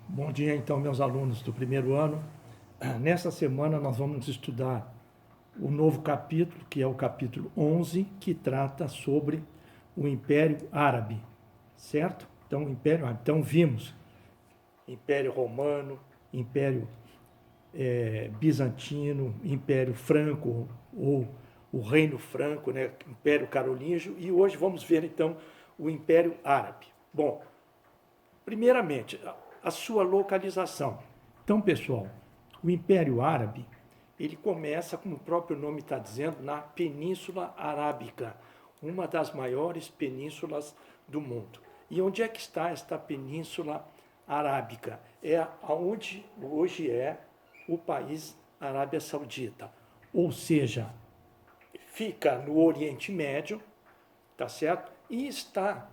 Bom dia, então, meus alunos do primeiro ano. Nessa semana nós vamos estudar o novo capítulo, que é o capítulo 11, que trata sobre o Império Árabe, certo? Então vimos Império Romano, Império Bizantino, Império Franco ou o Reino Franco, né? Império Carolíngio, e hoje vamos ver então o Império Árabe. Bom, primeiramente, a sua localização. Então, pessoal, o Império Árabe, ele começa, como o próprio nome está dizendo, na Península Arábica, uma das maiores penínsulas do mundo. E onde é que está esta Península Arábica? É onde hoje é o país Arábia Saudita. Ou seja, fica no Oriente Médio, tá certo? E está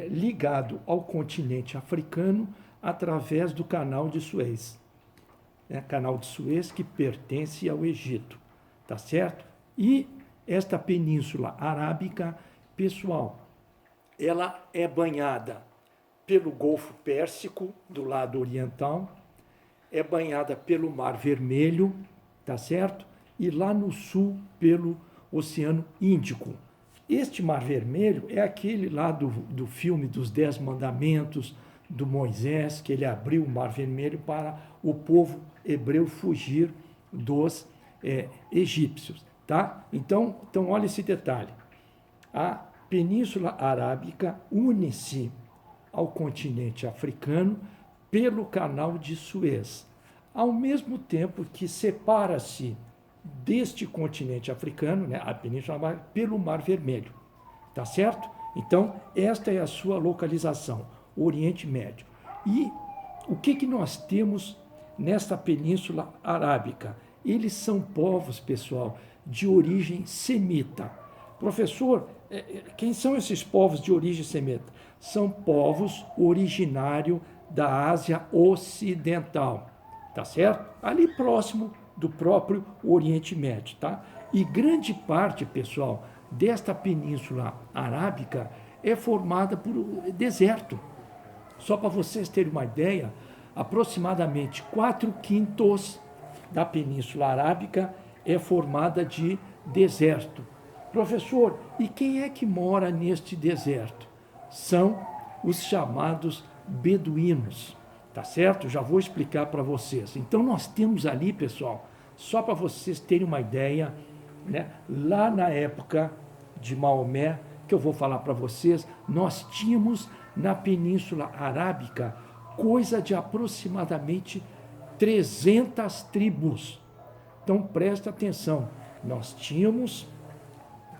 ligado ao continente africano através do Canal de Suez. Canal de Suez que pertence ao Egito, tá certo? E esta Península Arábica, pessoal, ela é banhada pelo Golfo Pérsico, do lado oriental, é banhada pelo Mar Vermelho, tá certo? E lá no sul pelo Oceano Índico. Este Mar Vermelho é aquele lá do filme dos 10 Mandamentos, do Moisés, que ele abriu o Mar Vermelho para o povo hebreu fugir dos egípcios. Tá? Então, olha esse detalhe. A Península Arábica une-se ao continente africano pelo Canal de Suez, ao mesmo tempo que separa-se deste continente africano, né, a Península Arábica, pelo Mar Vermelho. Tá certo? Então, esta é a sua localização, o Oriente Médio. E o que nós temos nesta Península Arábica? Eles são povos, pessoal, de origem semita. Professor, quem são esses povos de origem semita? São povos originários da Ásia Ocidental, tá certo? Ali próximo do próprio Oriente Médio, tá? E grande parte, pessoal, desta Península Arábica é formada por deserto. Só para vocês terem uma ideia, aproximadamente 4/5 da Península Arábica é formada de deserto. Professor, e quem é que mora neste deserto? São os chamados beduínos, tá certo? Já vou explicar para vocês. Então nós temos ali, pessoal, só para vocês terem uma ideia, né? Lá na época de Maomé, que eu vou falar para vocês, nós tínhamos na Península Arábica coisa de aproximadamente 300 tribos. Então presta atenção, nós tínhamos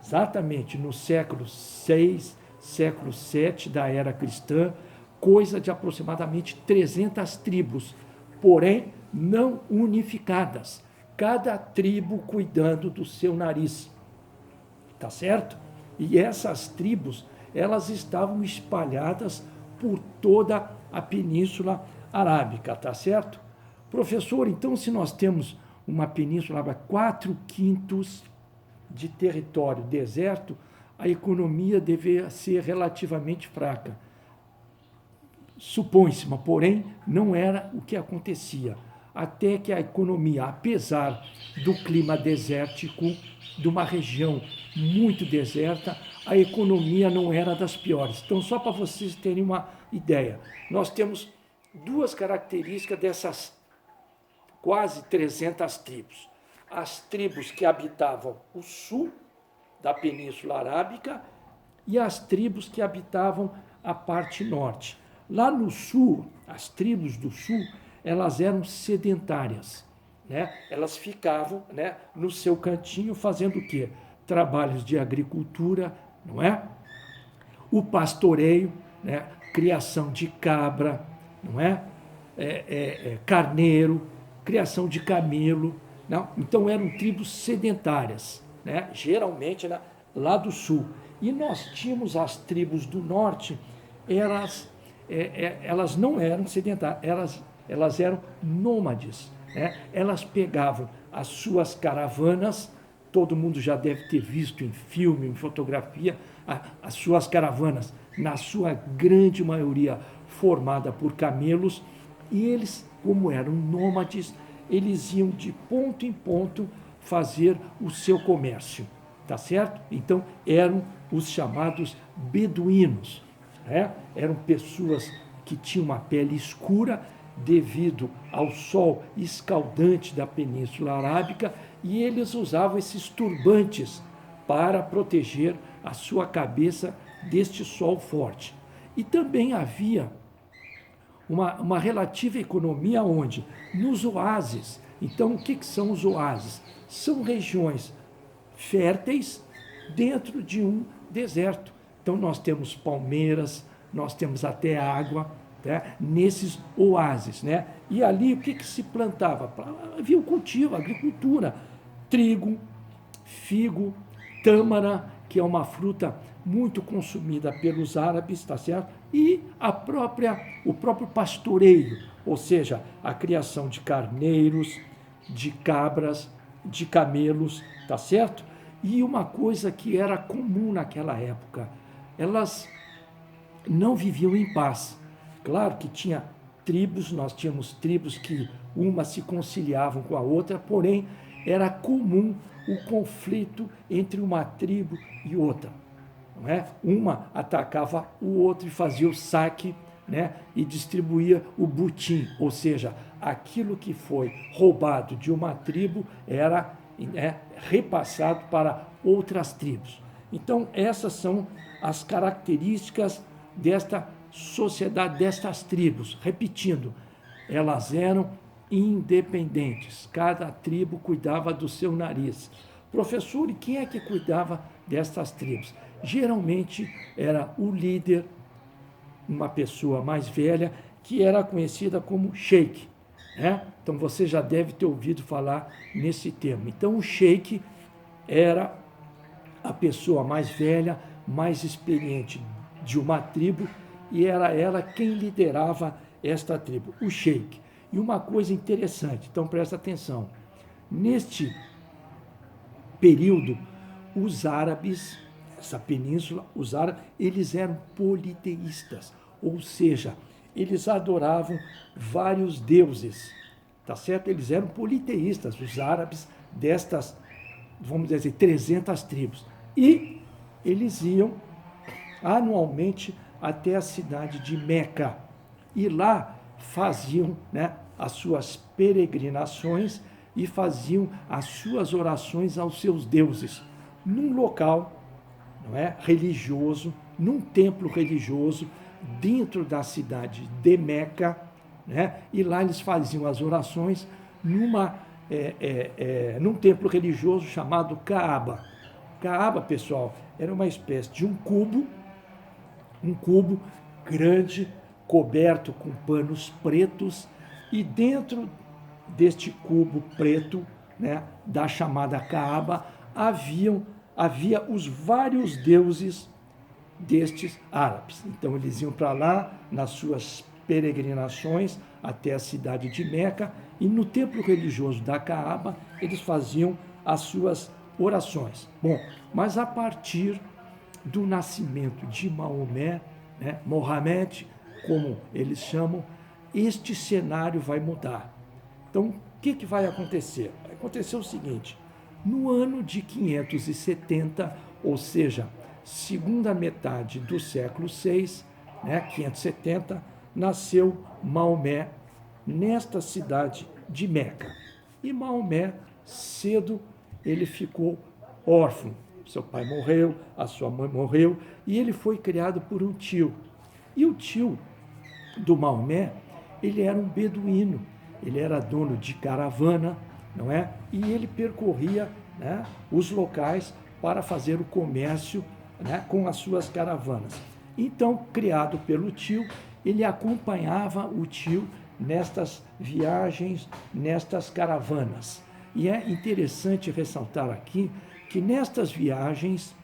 exatamente no século VI, século VII da era cristã, coisa de aproximadamente 300 tribos, porém não unificadas, cada tribo cuidando do seu nariz, tá certo? E essas tribos, elas estavam espalhadas por toda a Península Arábica, tá certo? Professor, então se nós temos uma Península Arábica, 4/5 de território deserto, a economia deveria ser relativamente fraca. Supõe-se, mas porém não era o que acontecia. Até que a economia, apesar do clima desértico, de uma região muito deserta, a economia não era das piores. Então, só para vocês terem uma ideia, nós temos duas características dessas quase 300 tribos. As tribos que habitavam o sul da Península Arábica e as tribos que habitavam a parte norte. Lá no sul, as tribos do sul, elas eram sedentárias, né? Elas ficavam, né, no seu cantinho fazendo o quê? Trabalhos de agricultura, não é? O pastoreio, né? Criação de cabra, não é? Carneiro, criação de camelo, não? Então eram tribos sedentárias, né? Geralmente lá do sul. E nós tínhamos as tribos do norte, elas não eram sedentárias, elas eram nômades, né? Elas pegavam as suas caravanas, todo mundo já deve ter visto em filme, em fotografia, as suas caravanas, na sua grande maioria, formada por camelos, e eles, como eram nômades, eles iam de ponto em ponto fazer o seu comércio, tá certo? Então, eram os chamados beduínos, né? Eram pessoas que tinham uma pele escura devido ao sol escaldante da Península Arábica, e eles usavam esses turbantes para proteger a sua cabeça deste sol forte. E também havia uma relativa economia onde? Nos oásis. Então, o que são os oásis? São regiões férteis dentro de um deserto. Então, nós temos palmeiras, nós temos até água, né, nesses oásis. Né? E ali, o que se plantava? Havia o cultivo, a agricultura, trigo, figo, tâmara, que é uma fruta muito consumida pelos árabes, tá certo? E o próprio pastoreio, ou seja, a criação de carneiros, de cabras, de camelos, tá certo? E uma coisa que era comum naquela época, elas não viviam em paz. Claro que tinha tribos, nós tínhamos tribos que umas se conciliavam com a outra, porém era comum o conflito entre uma tribo e outra. Não é? Uma atacava o outro e fazia o saque, né? E distribuía o butim, ou seja, aquilo que foi roubado de uma tribo era repassado para outras tribos. Então, essas são as características desta sociedade, destas tribos. Repetindo, elas eram independentes, cada tribo cuidava do seu nariz. Professor, e quem é que cuidava destas tribos? Geralmente era o líder, uma pessoa mais velha, que era conhecida como sheik. Né? Então você já deve ter ouvido falar nesse termo. Então o sheik era a pessoa mais velha, mais experiente de uma tribo, e era ela quem liderava esta tribo, o sheik. E uma coisa interessante, então presta atenção, neste período, os árabes, essa península, os árabes, eles eram politeístas, ou seja, eles adoravam vários deuses, tá certo? Eles eram politeístas, os árabes destas, vamos dizer, 300 tribos. E eles iam anualmente até a cidade de Meca. E lá faziam, né, as suas peregrinações e faziam as suas orações aos seus deuses, num local, não é, religioso, num templo religioso, dentro da cidade de Meca, né, e lá eles faziam as orações num templo religioso chamado Kaaba. Kaaba, pessoal, era uma espécie de um cubo grande, coberto com panos pretos, e dentro deste cubo preto, né, da chamada Kaaba, havia os vários deuses destes árabes. Então eles iam para lá nas suas peregrinações até a cidade de Meca, e no templo religioso da Kaaba eles faziam as suas orações. Bom, mas a partir do nascimento de Maomé, né, Mohamed, como eles chamam, este cenário vai mudar. Então, o que vai acontecer? Vai acontecer o seguinte: no ano de 570, ou seja, segunda metade do século VI, né, 570, nasceu Maomé nesta cidade de Meca. E Maomé, cedo, ele ficou órfão. Seu pai morreu, a sua mãe morreu, e ele foi criado por um tio. E o tio do Maomé, ele era um beduíno, ele era dono de caravana, não é? E ele percorria, né, os locais para fazer o comércio, né, com as suas caravanas. Então, criado pelo tio, ele acompanhava o tio nestas viagens, nestas caravanas. E é interessante ressaltar aqui que nestas viagens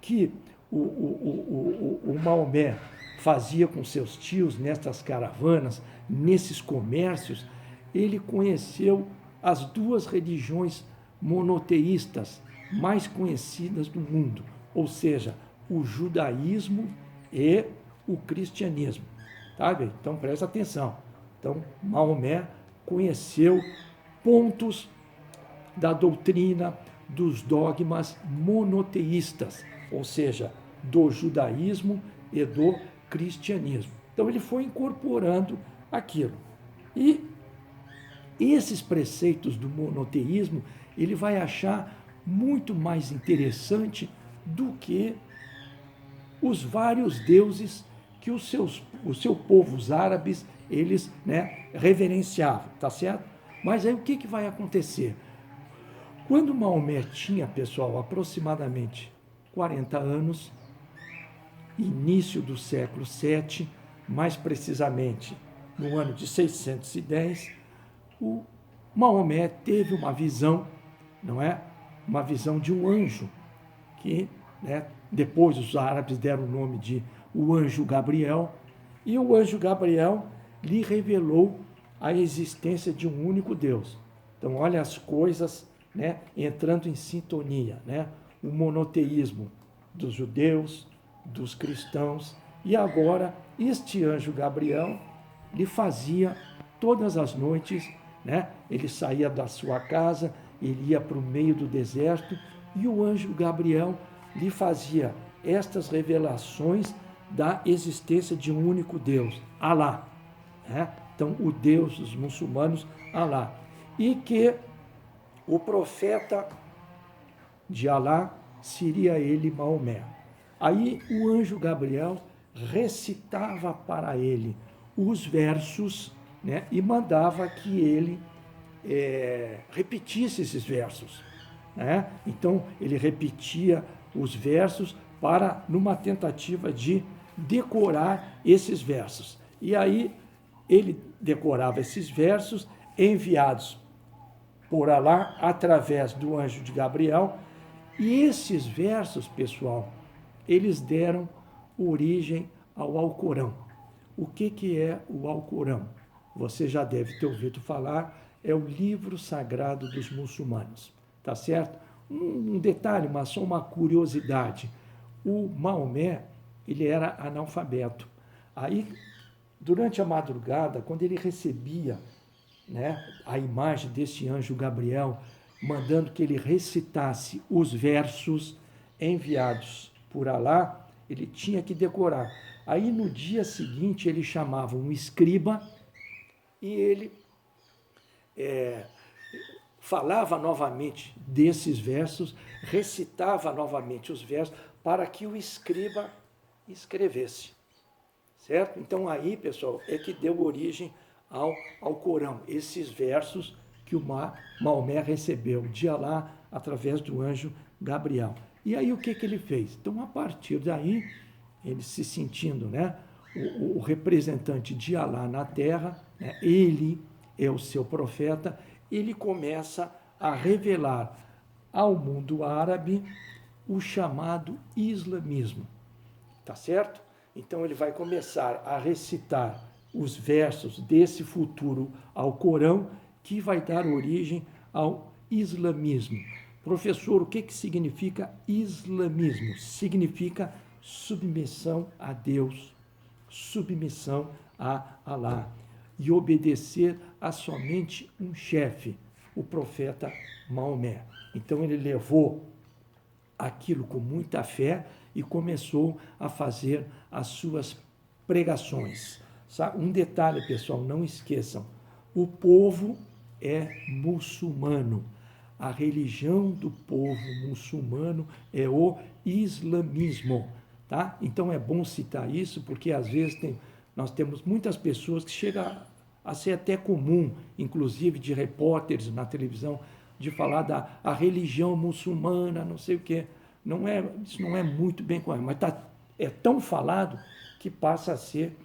que o Maomé fazia com seus tios, nestas caravanas, nesses comércios, ele conheceu as duas religiões monoteístas mais conhecidas do mundo, ou seja, o judaísmo e o cristianismo. Sabe? Então, presta atenção. Então, Maomé conheceu pontos da doutrina dos dogmas monoteístas, ou seja, do judaísmo e do cristianismo. Então, ele foi incorporando aquilo. E esses preceitos do monoteísmo, ele vai achar muito mais interessante do que os vários deuses que os seus povos árabes, eles, reverenciavam, tá certo? Mas aí o que vai acontecer? Quando Maomé tinha, pessoal, aproximadamente 40 anos, início do século VII, mais precisamente no ano de 610, o Maomé teve uma visão, não é? Uma visão de um anjo, que depois os árabes deram o nome de o anjo Gabriel, e o anjo Gabriel lhe revelou a existência de um único Deus. Então, olha as coisas entrando em sintonia, o monoteísmo dos judeus, dos cristãos, e agora este anjo Gabriel lhe fazia todas as noites, ele saía da sua casa, ele ia para o meio do deserto, e o anjo Gabriel lhe fazia estas revelações da existência de um único Deus, Alá. Então, o Deus dos muçulmanos, Alá. E que o profeta de Alá seria ele, Maomé. Aí o anjo Gabriel recitava para ele os versos, e mandava que ele repetisse esses versos. Então, ele repetia os versos numa tentativa de decorar esses versos. E aí ele decorava esses versos enviados por Alá através do anjo de Gabriel. E esses versos, pessoal, eles deram origem ao Alcorão. O que é o Alcorão? Você já deve ter ouvido falar, é o livro sagrado dos muçulmanos, tá certo? Um detalhe, mas só uma curiosidade. O Maomé, ele era analfabeto. Aí, durante a madrugada, quando ele recebia a imagem desse anjo Gabriel, mandando que ele recitasse os versos enviados por Alá, ele tinha que decorar. Aí, no dia seguinte, ele chamava um escriba e ele falava novamente desses versos, recitava novamente os versos para que o escriba escrevesse, certo? Então aí, pessoal, é que deu origem ao Corão, esses versos que o Maomé recebeu de Alá através do anjo Gabriel. E aí o que ele fez? Então, a partir daí, ele se sentindo o representante de Alá na terra, ele é o seu profeta, ele começa a revelar ao mundo árabe o chamado islamismo, tá certo? Então ele vai começar a recitar os versos desse futuro Alcorão, que vai dar origem ao islamismo. Professor, o que significa islamismo? Significa submissão a Deus, submissão a Alá, e obedecer a somente um chefe, o profeta Maomé. Então ele levou aquilo com muita fé e começou a fazer as suas pregações. Um detalhe, pessoal, não esqueçam, o povo é muçulmano. A religião do povo muçulmano é o islamismo, tá? Então é bom citar isso, porque às vezes nós temos muitas pessoas que chegam a ser até comum, inclusive de repórteres na televisão, de falar a religião muçulmana, não sei o quê. Isso não é muito bem correto, mas é tão falado que passa a ser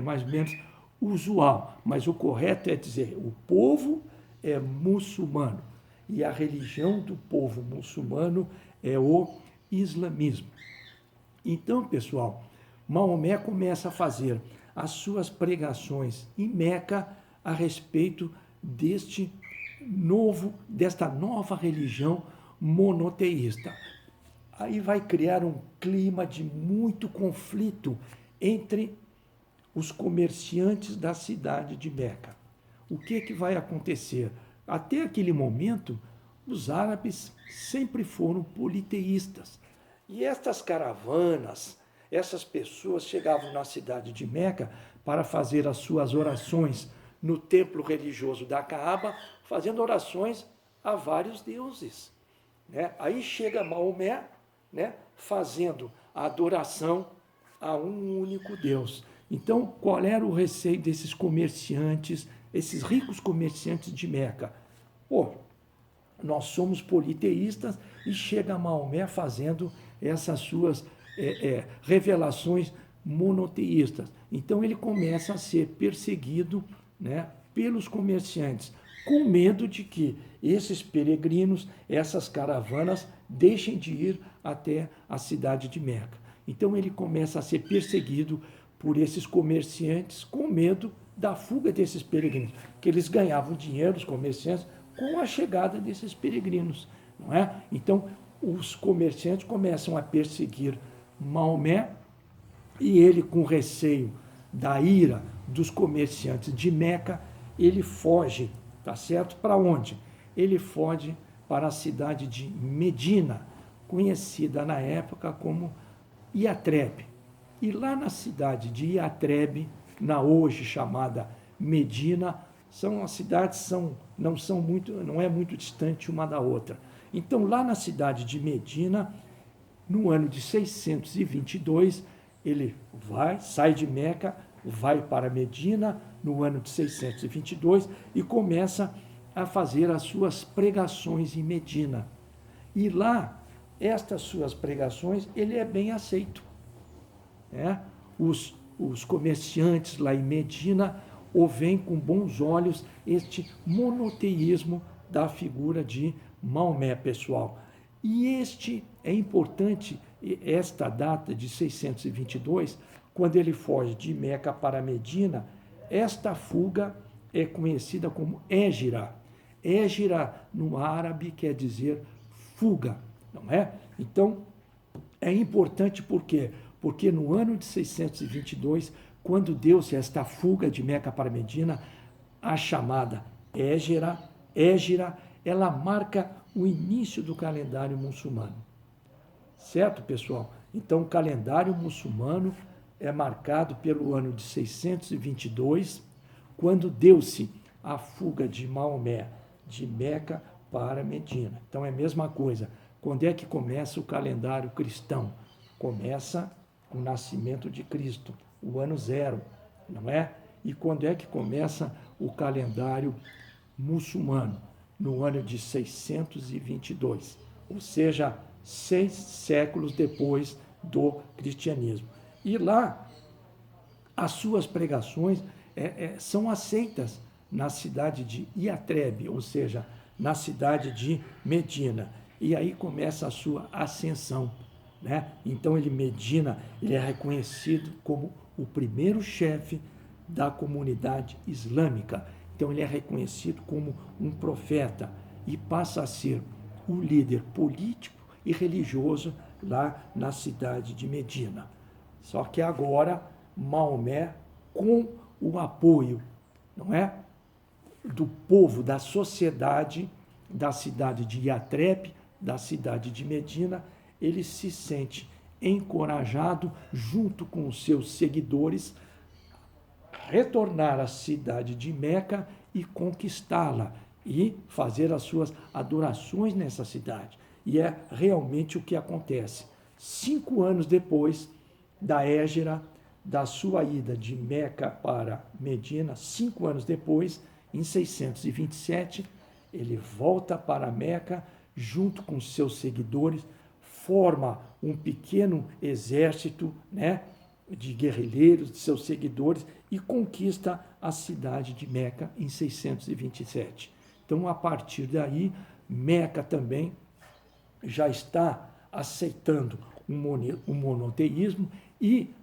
mais ou menos usual. Mas o correto é dizer, o povo é muçulmano e a religião do povo muçulmano é o islamismo. Então, pessoal, Maomé começa a fazer as suas pregações em Meca a respeito desta nova religião monoteísta. Aí vai criar um clima de muito conflito entre os comerciantes da cidade de Meca. O que vai acontecer? Até aquele momento, os árabes sempre foram politeístas. E estas caravanas, essas pessoas chegavam na cidade de Meca para fazer as suas orações no templo religioso da Caaba, fazendo orações a vários deuses. Né? Aí chega Maomé, né, fazendo a adoração a um único Deus. Então, qual era o receio desses comerciantes, esses ricos comerciantes de Meca? Pô, nós somos politeístas e chega Maomé fazendo essas suas revelações monoteístas. Então ele começa a ser perseguido, né, pelos comerciantes, com medo de que esses peregrinos, essas caravanas, deixem de ir até a cidade de Meca. Então ele começa a ser perseguido por esses comerciantes com medo da fuga desses peregrinos, que eles ganhavam dinheiro, os comerciantes, com a chegada desses peregrinos, não é? Então os comerciantes começam a perseguir Maomé e ele, com receio da ira dos comerciantes de Meca, ele foge, tá certo? Para onde? Ele foge para a cidade de Medina, conhecida na época como Iatrebe. E lá na cidade de Iatrebe, na hoje chamada Medina, são as cidades não é muito distante uma da outra. Então, lá na cidade de Medina, no ano de 622, ele sai de Meca, vai para Medina no ano de 622 e começa a fazer as suas pregações em Medina. E lá, estas suas pregações, ele é bem aceito. Né? Os comerciantes lá em Medina o veem com bons olhos este monoteísmo da figura de Maomé, pessoal. E é importante, esta data de 622, quando ele foge de Meca para Medina, esta fuga é conhecida como Hégira. Hégira, no árabe, quer dizer fuga, não é? Então, é importante por quê? Porque no ano de 622, quando deu-se esta fuga de Meca para Medina, a chamada Hégira, ela marca o início do calendário muçulmano. Certo, pessoal? Então, o calendário muçulmano é marcado pelo ano de 622, quando deu-se a fuga de Maomé de Meca para Medina. Então, é a mesma coisa. Quando é que começa o calendário cristão? Começa com o nascimento de Cristo, o ano zero, não é? E quando é que começa o calendário muçulmano? No ano de 622, ou seja, 6 séculos depois do cristianismo. E lá, as suas pregações são aceitas na cidade de Iatrebe, ou seja, na cidade de Medina. E aí começa a sua ascensão. Né? Então Medina é reconhecido como o primeiro chefe da comunidade islâmica. Então ele é reconhecido como um profeta e passa a ser um líder político e religioso lá na cidade de Medina. Só que agora Maomé, com o apoio, não é, do povo, da sociedade da cidade de Iatrebe, da cidade de Medina, ele se sente encorajado, junto com os seus seguidores, retornar à cidade de Meca e conquistá-la e fazer as suas adorações nessa cidade. E é realmente o que acontece. 5 anos depois da Hégira, da sua ida de Meca para Medina, 5 anos depois, em 627, ele volta para Meca junto com seus seguidores, forma um pequeno exército, né, de guerrilheiros, de seus seguidores, e conquista a cidade de Meca em 627. Então, a partir daí, Meca também já está aceitando o monoteísmo e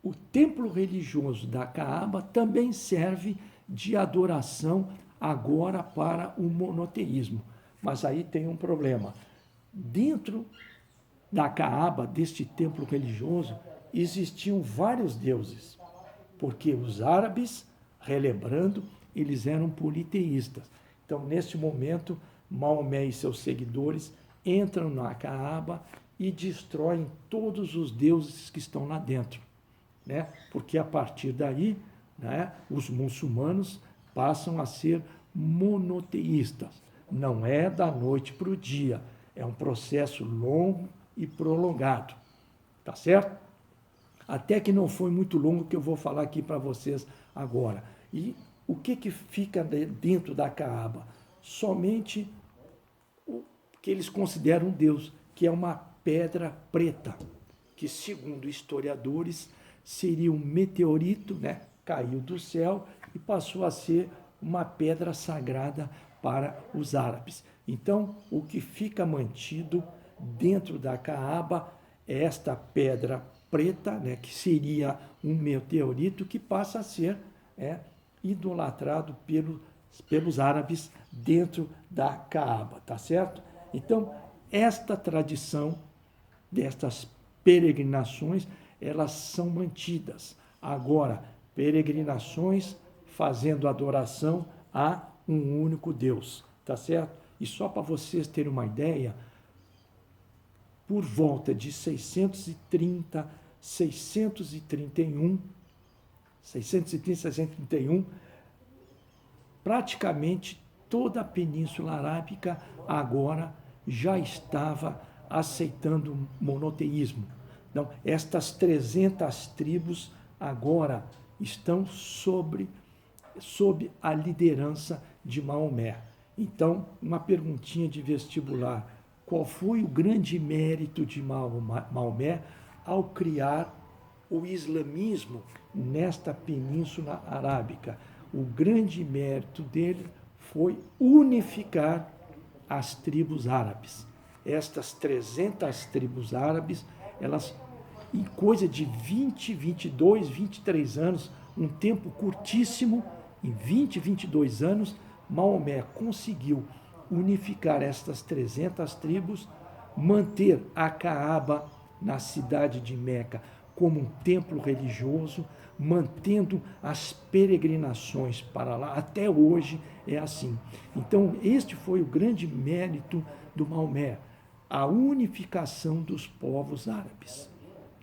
o templo religioso da Caaba também serve de adoração agora para o monoteísmo. Mas aí tem um problema. Dentro da Caaba, deste templo religioso, existiam vários deuses. Porque os árabes, relembrando, eles eram politeístas. Então, neste momento, Maomé e seus seguidores entram na Caaba e destroem todos os deuses que estão lá dentro, né? Porque a partir daí, né, os muçulmanos passam a ser monoteístas. Não é da noite para o dia, é um processo longo e prolongado, tá certo? Até que não foi muito longo que eu vou falar aqui para vocês agora. E o que fica dentro da Caaba? Somente o que eles consideram Deus, que é uma pedra preta, que segundo historiadores seria um meteorito, né? Caiu do céu e passou a ser uma pedra sagrada para os árabes. Então, o que fica mantido dentro da Caaba é esta pedra preta, né, que seria um meteorito que passa a ser idolatrado pelos árabes dentro da Caaba, tá certo? Então, esta tradição destas peregrinações, elas são mantidas. Agora, peregrinações fazendo adoração a um único Deus, tá certo? E só para vocês terem uma ideia, por volta de 630, 631, praticamente toda a Península Arábica agora já estava aceitando o monoteísmo. Então, estas 300 tribos agora estão sob a liderança de Maomé. Então, uma perguntinha de vestibular: qual foi o grande mérito de Maomé ao criar o islamismo nesta Península Arábica? O grande mérito dele foi unificar as tribos árabes. Estas 300 tribos árabes, elas, em coisa de 20, 22, 23 anos, um tempo curtíssimo, em 20, 22 anos, Maomé conseguiu unificar estas 300 tribos, manter a Caaba na cidade de Meca como um templo religioso, mantendo as peregrinações para lá. Até hoje é assim. Então, este foi o grande mérito do Maomé, a unificação dos povos árabes,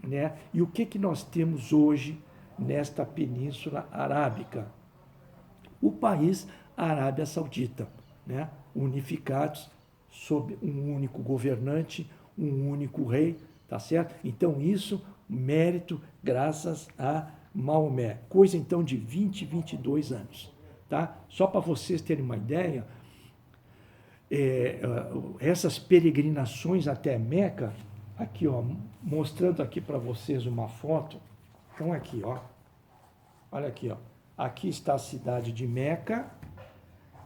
né? E o que nós temos hoje nesta Península Arábica? O país Arábia Saudita, né? Unificados sob um único governante, um único rei, tá certo? Então isso, mérito graças a Maomé, coisa então de 20, 22 anos, tá? Só para vocês terem uma ideia, essas peregrinações até Meca, aqui ó, mostrando aqui para vocês uma foto, então aqui ó, olha aqui ó, aqui está a cidade de Meca,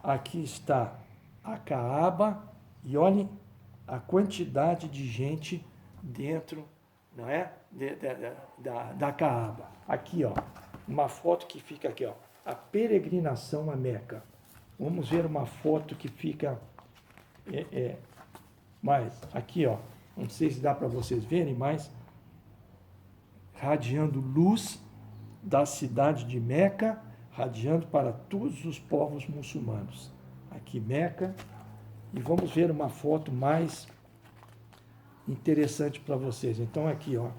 aqui está a Caaba, e olhem a quantidade de gente dentro, não é, da Caaba. Aqui ó, uma foto que fica aqui ó, a peregrinação a Meca. Vamos ver uma foto que fica mais aqui ó, não sei se dá para vocês verem, mas radiando luz da cidade de Meca, radiando para todos os povos muçulmanos. Aqui Meca, e vamos ver uma foto mais interessante para vocês. Então aqui, ó,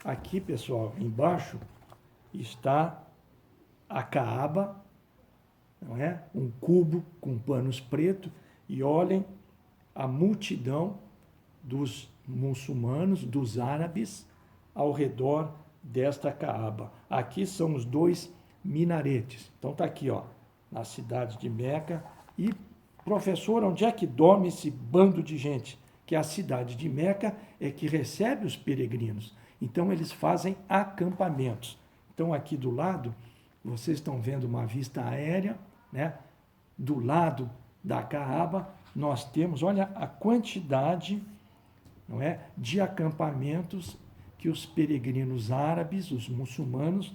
aqui pessoal, embaixo está a Caaba, não é? Um cubo com panos pretos, e olhem a multidão dos muçulmanos, dos árabes, ao redor desta Caaba. Aqui são os dois minaretes. Então está aqui, ó, na cidade de Meca. E, professor, onde é que dorme esse bando de gente? Que a cidade de Meca é que recebe os peregrinos. Então eles fazem acampamentos. Então aqui do lado, vocês estão vendo uma vista aérea, né? Do lado da Caaba, nós temos, olha a quantidade, não é, de acampamentos que os peregrinos árabes, os muçulmanos,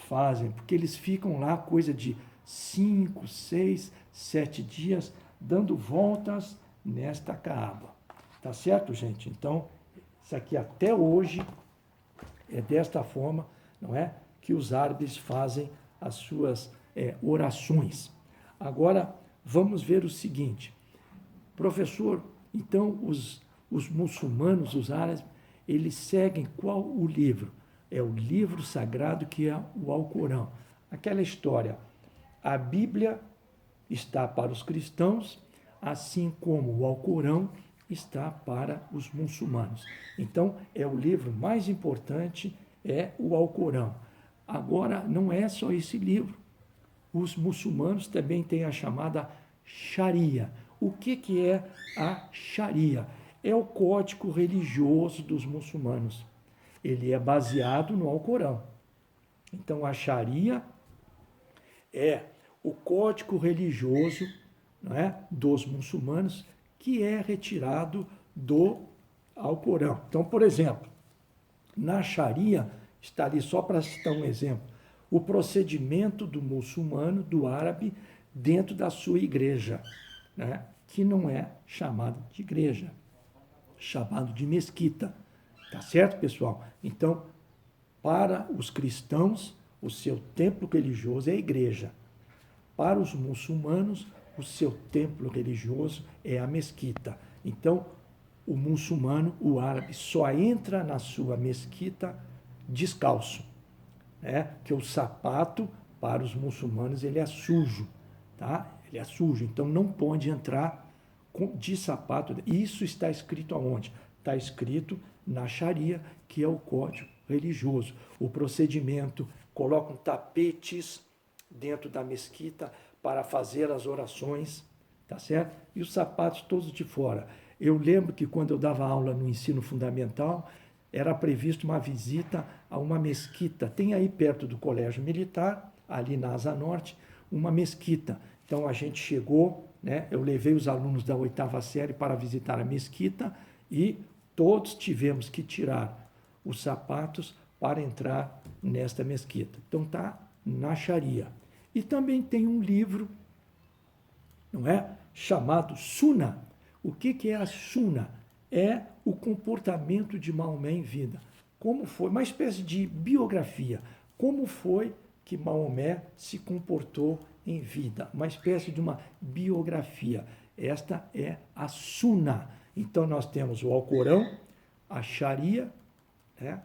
fazem, porque eles ficam lá coisa de 5, 6, 7 dias, dando voltas nesta Caaba. Tá certo, gente? Então, isso aqui até hoje é desta forma, não é, que os árabes fazem as suas orações. Agora, vamos ver o seguinte. Professor, então os muçulmanos, os árabes, eles seguem qual o livro? É o livro sagrado que é o Alcorão. Aquela história, a Bíblia está para os cristãos, assim como o Alcorão está para os muçulmanos. Então, é o livro mais importante, é o Alcorão. Agora, não é só esse livro. Os muçulmanos também têm a chamada Sharia. O que é a Sharia? É o código religioso dos muçulmanos. Ele é baseado no Alcorão. Então, a Sharia é o código religioso, não é, dos muçulmanos, que é retirado do Alcorão. Então, por exemplo, na Sharia, está ali só para citar um exemplo, o procedimento do muçulmano, do árabe, dentro da sua igreja, né, que não é chamado de igreja, chamado de mesquita. Tá certo, pessoal? Então, para os cristãos, o seu templo religioso é a igreja. Para os muçulmanos, o seu templo religioso é a mesquita. Então, o muçulmano, o árabe, só entra na sua mesquita descalço, né? Que o sapato, para os muçulmanos, ele é sujo, tá? Ele é sujo, então não pode entrar de sapato. Isso está escrito aonde? Está escrito na Sharia, que é o código religioso. O procedimento, colocam tapetes dentro da mesquita para fazer as orações, tá certo? E os sapatos todos de fora. Eu lembro que quando eu dava aula no ensino fundamental, era previsto uma visita a uma mesquita. Tem aí perto do Colégio Militar, ali na Asa Norte, uma mesquita. Então a gente chegou, né? Eu levei os alunos da 8ª série para visitar a mesquita e todos tivemos que tirar os sapatos para entrar nesta mesquita. Então está na Sharia. E também tem um livro, não é? Chamado Sunna. O que é a Sunna? É o comportamento de Maomé em vida. Como foi, uma espécie de biografia. Como foi que Maomé se comportou em vida. Uma espécie de uma biografia. Esta é a Sunna. Então nós temos o Alcorão, a Sharia, né?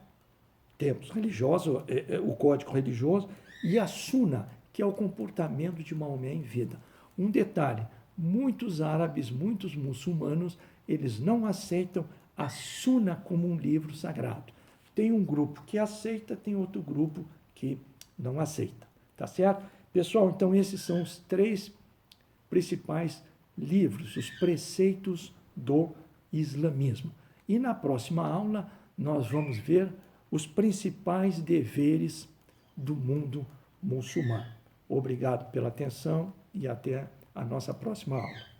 Temos religioso, o código religioso, e a Sunna, que é o comportamento de Maomé em vida. Um detalhe, muitos árabes, muitos muçulmanos, eles não aceitam a Sunna como um livro sagrado. Tem um grupo que aceita, tem outro grupo que não aceita. Tá certo? Pessoal, então esses são os 3 principais livros, os preceitos do islamismo. E na próxima aula nós vamos ver os principais deveres do mundo muçulmano. Obrigado pela atenção e até a nossa próxima aula.